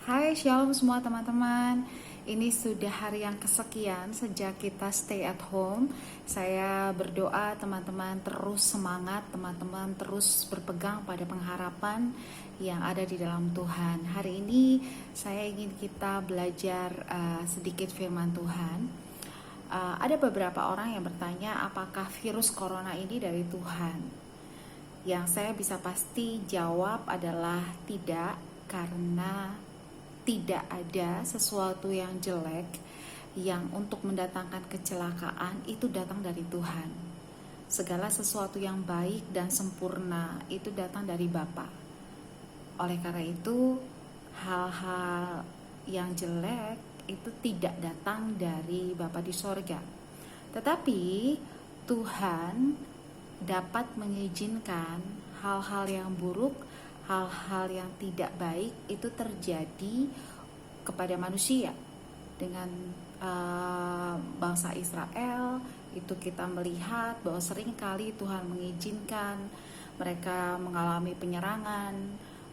Hai, shalom semua teman-teman. Ini sudah hari yang kesekian sejak kita stay at home. Saya berdoa teman-teman terus semangat, teman-teman terus berpegang pada pengharapan yang ada di dalam Tuhan. Hari ini saya ingin kita belajar sedikit firman Tuhan. Ada beberapa orang yang bertanya apakah virus corona ini dari Tuhan. Yang saya bisa pasti jawab adalah tidak, karena tidak ada sesuatu yang jelek yang untuk mendatangkan kecelakaan itu datang dari Tuhan. Segala sesuatu yang baik dan sempurna itu datang dari Bapa. Oleh karena itu, hal-hal yang jelek itu tidak datang dari Bapa di sorga. Tetapi Tuhan dapat mengizinkan hal-hal yang buruk, hal-hal yang tidak baik itu terjadi kepada manusia. Dengan bangsa Israel itu kita melihat bahwa seringkali Tuhan mengizinkan mereka mengalami penyerangan,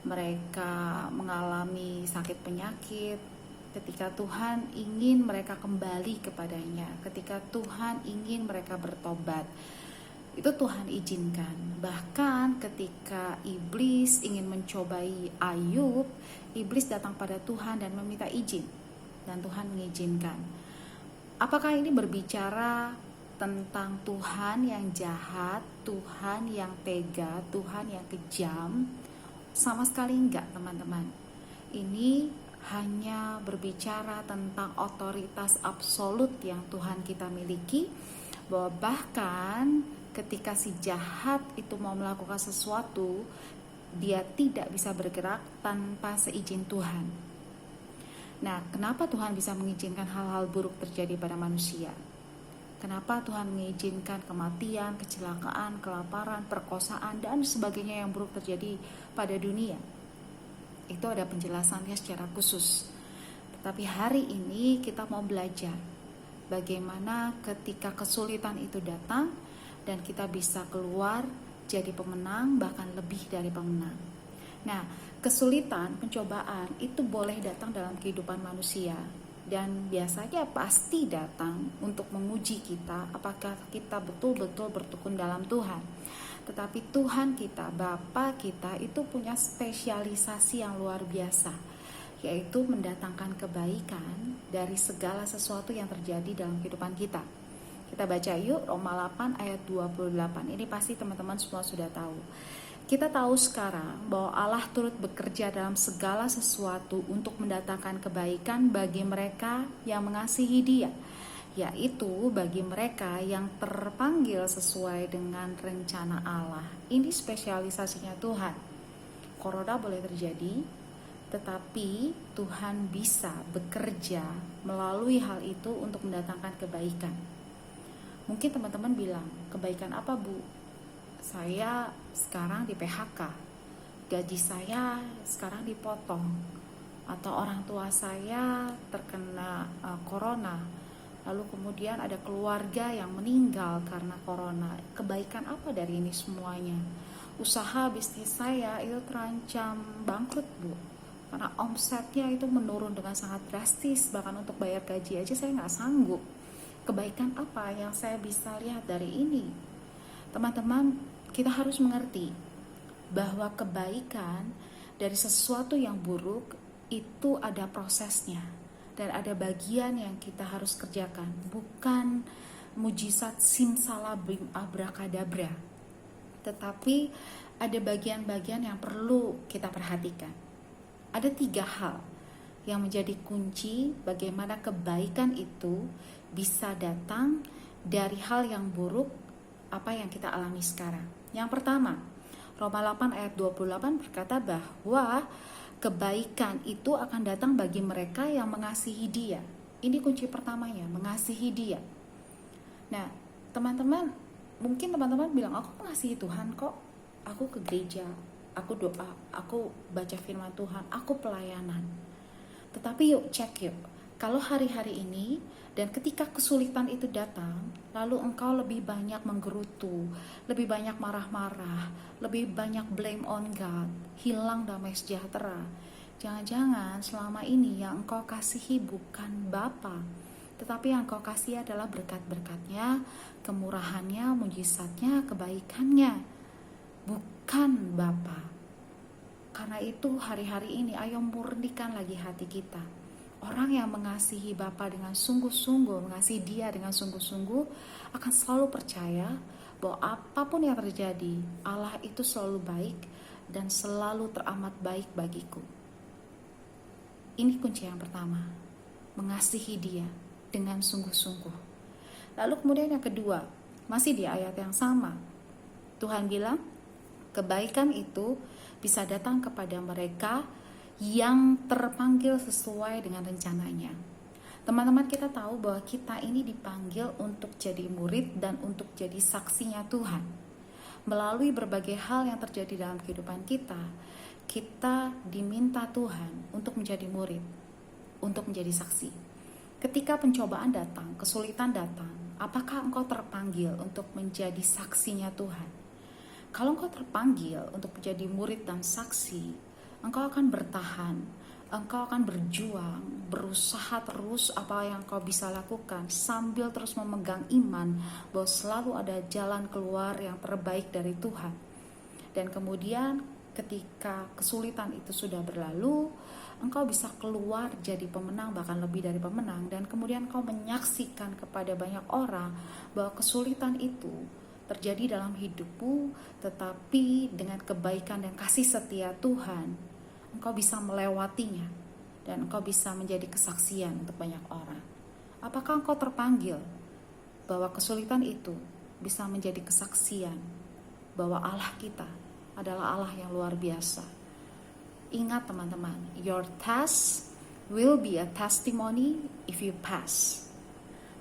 mereka mengalami sakit penyakit, ketika Tuhan ingin mereka kembali kepadanya, ketika Tuhan ingin mereka bertobat, itu Tuhan izinkan. Bahkan ketika iblis ingin mencobai Ayub, iblis datang pada Tuhan dan meminta izin, dan Tuhan mengizinkan. Apakah ini berbicara tentang Tuhan yang jahat, Tuhan yang tega, Tuhan yang kejam? Sama sekali enggak, teman-teman. Ini hanya berbicara tentang otoritas absolut yang Tuhan kita miliki, bahwa bahkan ketika si jahat itu mau melakukan sesuatu, dia tidak bisa bergerak tanpa seizin Tuhan. Nah, kenapa Tuhan bisa mengizinkan hal-hal buruk terjadi pada manusia? Kenapa Tuhan mengizinkan kematian, kecelakaan, kelaparan, perkosaan, dan sebagainya yang buruk terjadi pada dunia? Itu ada penjelasannya secara khusus. Tetapi hari ini kita mau belajar bagaimana ketika kesulitan itu datang dan kita bisa keluar jadi pemenang, bahkan lebih dari pemenang. Nah, kesulitan, pencobaan itu boleh datang dalam kehidupan manusia, dan biasanya pasti datang untuk menguji kita apakah kita betul-betul bertekun dalam Tuhan. Tetapi Tuhan kita, Bapa kita itu punya spesialisasi yang luar biasa, yaitu mendatangkan kebaikan dari segala sesuatu yang terjadi dalam kehidupan kita. Kita baca yuk Roma 8 ayat 28. Ini pasti teman-teman semua sudah tahu. Kita tahu sekarang bahwa Allah turut bekerja dalam segala sesuatu untuk mendatangkan kebaikan bagi mereka yang mengasihi Dia, yaitu bagi mereka yang terpanggil sesuai dengan rencana Allah. Ini spesialisasinya Tuhan. Corona boleh terjadi, tetapi Tuhan bisa bekerja melalui hal itu untuk mendatangkan kebaikan. Mungkin teman-teman bilang, kebaikan apa Bu? Saya sekarang di PHK, gaji saya sekarang dipotong, atau orang tua saya terkena corona, lalu kemudian ada keluarga yang meninggal karena corona. Kebaikan apa dari ini semuanya? Usaha bisnis saya itu terancam bangkrut Bu, karena omsetnya itu menurun dengan sangat drastis, bahkan untuk bayar gaji aja saya nggak sanggup. Kebaikan apa yang saya bisa lihat dari ini? Teman-teman, kita harus mengerti bahwa kebaikan dari sesuatu yang buruk itu ada prosesnya, dan ada bagian yang kita harus kerjakan. Bukan mujizat simsalabim abrakadabra, tetapi ada bagian-bagian yang perlu kita perhatikan. Ada 3 hal yang menjadi kunci bagaimana kebaikan itu bisa datang dari hal yang buruk apa yang kita alami sekarang. Yang pertama, Roma 8 ayat 28 berkata bahwa kebaikan itu akan datang bagi mereka yang mengasihi Dia. Ini kunci pertamanya, mengasihi Dia. Nah, teman-teman, mungkin teman-teman bilang, aku mengasihi Tuhan kok, aku ke gereja, aku doa, aku baca firman Tuhan, aku pelayanan. Tetapi yuk cek yuk, kalau hari-hari ini dan ketika kesulitan itu datang, lalu engkau lebih banyak menggerutu, lebih banyak marah-marah, lebih banyak blame on God, hilang damai sejahtera, Jangan-jangan selama ini yang engkau kasihi bukan Bapa, tetapi yang engkau kasihi adalah berkat-berkatnya, kemurahannya, mujizatnya, kebaikannya, bukan Bapa. Karena itu hari-hari ini ayo murnikan lagi hati kita. Orang yang mengasihi Bapa dengan sungguh-sungguh, mengasihi Dia dengan sungguh-sungguh, akan selalu percaya bahwa apapun yang terjadi, Allah itu selalu baik dan selalu teramat baik bagiku. Ini kunci yang pertama, mengasihi Dia dengan sungguh-sungguh. Lalu kemudian yang kedua, masih di ayat yang sama, Tuhan bilang, kebaikan itu bisa datang kepada mereka yang terpanggil sesuai dengan rencananya. Teman-teman, kita tahu bahwa kita ini dipanggil untuk jadi murid dan untuk jadi saksinya Tuhan. Melalui berbagai hal yang terjadi dalam kehidupan kita, kita diminta Tuhan untuk menjadi murid, untuk menjadi saksi. Ketika pencobaan datang, kesulitan datang, apakah engkau terpanggil untuk menjadi saksinya Tuhan? Kalau engkau terpanggil untuk menjadi murid dan saksi, engkau akan bertahan, engkau akan berjuang, berusaha terus apa yang kau bisa lakukan sambil terus memegang iman bahwa selalu ada jalan keluar yang terbaik dari Tuhan. Dan kemudian ketika kesulitan itu sudah berlalu, engkau bisa keluar jadi pemenang, bahkan lebih dari pemenang. Dan kemudian engkau menyaksikan kepada banyak orang bahwa kesulitan itu terjadi dalam hidupmu, tetapi dengan kebaikan dan kasih setia Tuhan, engkau bisa melewatinya dan engkau bisa menjadi kesaksian untuk banyak orang. Apakah engkau terpanggil bahwa kesulitan itu bisa menjadi kesaksian bahwa Allah kita adalah Allah yang luar biasa? Ingat teman-teman, your test will be a testimony if you pass.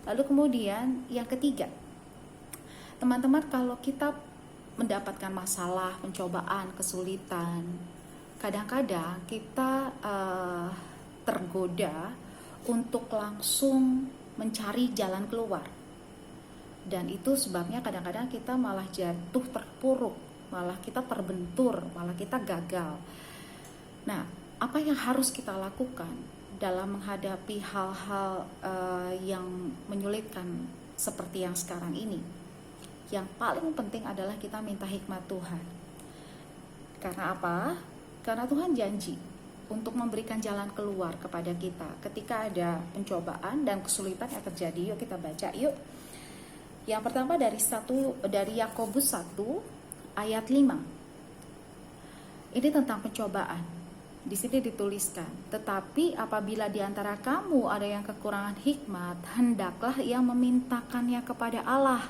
Lalu kemudian yang ketiga, teman-teman, kalau kita mendapatkan masalah, pencobaan, kesulitan, kadang-kadang kita tergoda untuk langsung mencari jalan keluar. Dan itu sebabnya kadang-kadang kita malah jatuh terpuruk, malah kita terbentur, malah kita gagal. Nah, apa yang harus kita lakukan dalam menghadapi hal-hal yang menyulitkan seperti yang sekarang ini? Yang paling penting adalah kita minta hikmat Tuhan. Karena apa? Karena Tuhan janji untuk memberikan jalan keluar kepada kita ketika ada pencobaan dan kesulitan yang terjadi. Yuk kita baca yuk. Yang pertama dari Yakobus 1 ayat 5. Ini tentang pencobaan. Di sini dituliskan, tetapi apabila di antara kamu ada yang kekurangan hikmat, hendaklah ia memintakannya kepada Allah,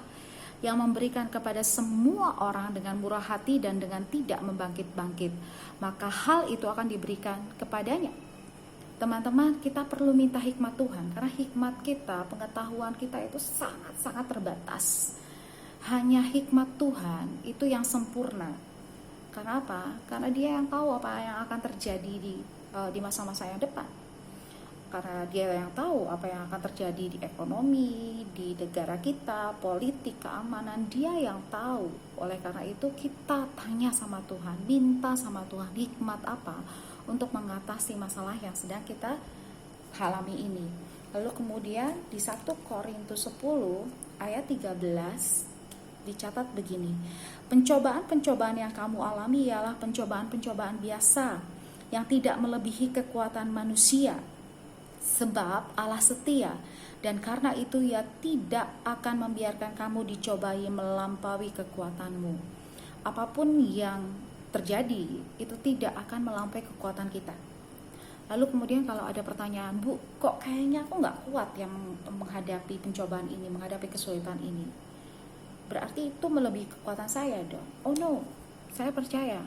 yang memberikan kepada semua orang dengan murah hati dan dengan tidak membangkit-bangkit, maka hal itu akan diberikan kepadanya. Teman-teman, kita perlu minta hikmat Tuhan, karena hikmat kita, pengetahuan kita itu sangat-sangat terbatas. Hanya hikmat Tuhan itu yang sempurna. Karena apa? Karena Dia yang tahu apa yang akan terjadi di masa-masa yang depan. Karena Dia yang tahu apa yang akan terjadi di ekonomi, di negara kita, politik, keamanan, Dia yang tahu. Oleh karena itu kita tanya sama Tuhan, minta sama Tuhan hikmat apa untuk mengatasi masalah yang sedang kita alami ini. Lalu kemudian di 1 Korintus 10 ayat 13 dicatat begini, pencobaan-pencobaan yang kamu alami ialah pencobaan-pencobaan biasa yang tidak melebihi kekuatan manusia. Sebab Allah setia, dan karena itu Ia tidak akan membiarkan kamu dicobai melampaui kekuatanmu. Apapun yang terjadi itu tidak akan melampaui kekuatan kita. Lalu kemudian kalau ada pertanyaan, Bu, kok kayaknya aku gak kuat yang menghadapi pencobaan ini, menghadapi kesulitan ini, berarti itu melebihi kekuatan saya dong. Oh no, saya percaya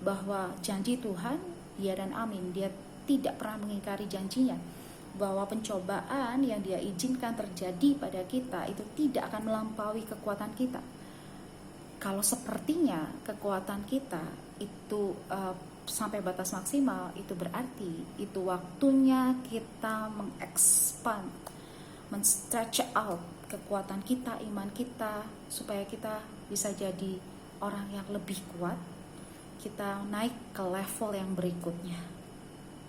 bahwa janji Tuhan ya dan amin. Dia tidak pernah mengingkari janjinya, bahwa pencobaan yang Dia izinkan terjadi pada kita itu tidak akan melampaui kekuatan kita. Kalau sepertinya kekuatan kita itu sampai batas maksimal, itu berarti itu waktunya kita mengekspand, men-stretch out kekuatan kita, iman kita, supaya kita bisa jadi orang yang lebih kuat. Kita naik ke level yang berikutnya.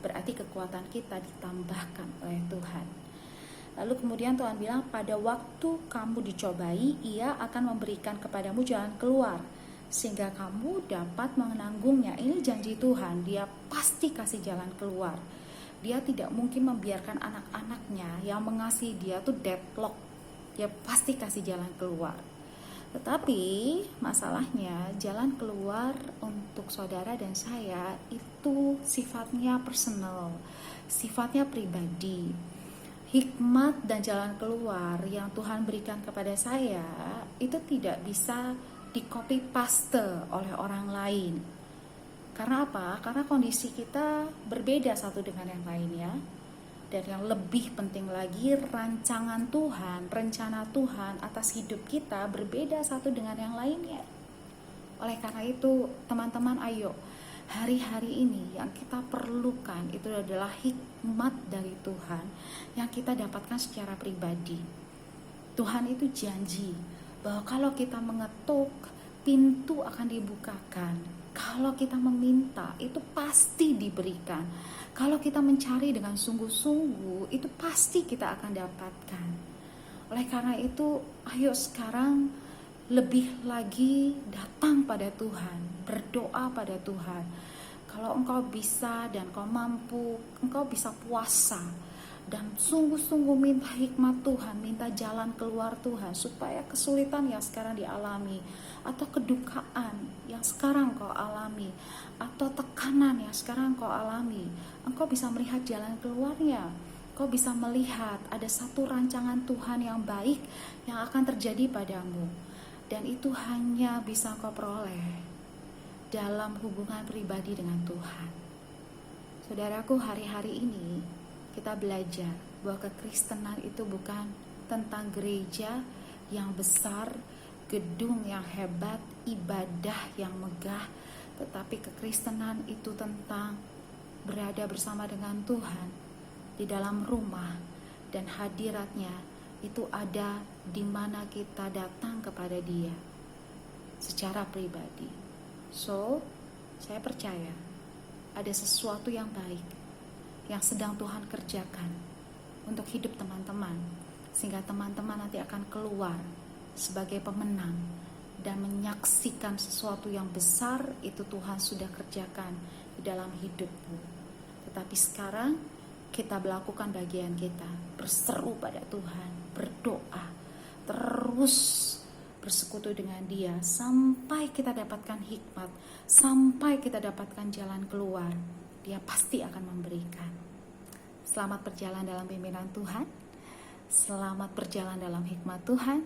berarti kekuatan kita ditambahkan oleh Tuhan. Lalu kemudian Tuhan bilang, pada waktu kamu dicobai, Ia akan memberikan kepadamu jalan keluar, sehingga kamu dapat menanggungnya. Ini janji Tuhan, Dia pasti kasih jalan keluar. Dia tidak mungkin membiarkan anak-anaknya yang mengasihi Dia tuh deadlock. Dia pasti kasih jalan keluar. Tetapi masalahnya jalan keluar untuk saudara dan saya itu sifatnya personal, sifatnya pribadi. Hikmat dan jalan keluar yang Tuhan berikan kepada saya itu tidak bisa di copy paste oleh orang lain. Karena apa? Karena kondisi kita berbeda satu dengan yang lainnya. Dan yang lebih penting lagi, rancangan Tuhan, rencana Tuhan atas hidup kita berbeda satu dengan yang lainnya. Oleh karena itu, teman-teman, ayo, hari-hari ini yang kita perlukan itu adalah hikmat dari Tuhan yang kita dapatkan secara pribadi. Tuhan itu janji bahwa kalau kita mengetuk, pintu akan dibukakan. Kalau kita meminta, itu pasti diberikan. Kalau kita mencari dengan sungguh-sungguh, itu pasti kita akan dapatkan. Oleh karena itu, ayo sekarang lebih lagi datang pada Tuhan, berdoa pada Tuhan. Kalau engkau bisa dan kau mampu, engkau bisa puasa dan sungguh-sungguh minta hikmat Tuhan, minta jalan keluar Tuhan, supaya kesulitan yang sekarang dialami, atau kedukaan yang sekarang kau alami, atau tekanan yang sekarang kau alami, engkau bisa melihat jalan keluarnya. Kau bisa melihat ada satu rancangan Tuhan yang baik yang akan terjadi padamu. Dan itu hanya bisa kau peroleh dalam hubungan pribadi dengan Tuhan. Saudaraku, hari-hari ini kita belajar bahwa kekristenan itu bukan tentang gereja yang besar, gedung yang hebat, ibadah yang megah, tetapi kekristenan itu tentang berada bersama dengan Tuhan di dalam rumah, dan hadiratnya itu ada di mana kita datang kepada Dia secara pribadi. So, saya percaya ada sesuatu yang baik yang sedang Tuhan kerjakan untuk hidup teman-teman, sehingga teman-teman nanti akan keluar sebagai pemenang dan menyaksikan sesuatu yang besar itu Tuhan sudah kerjakan di dalam hidupmu. Tetapi sekarang kita melakukan bagian kita, berseru pada Tuhan, berdoa, terus bersekutu dengan Dia sampai kita dapatkan hikmat, sampai kita dapatkan jalan keluar. Dia pasti akan memberikan. Selamat berjalan dalam pimpinan Tuhan, selamat berjalan dalam hikmat Tuhan.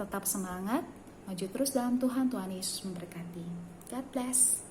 Tetap semangat, maju terus dalam Tuhan. Tuhan Yesus memberkati. God bless.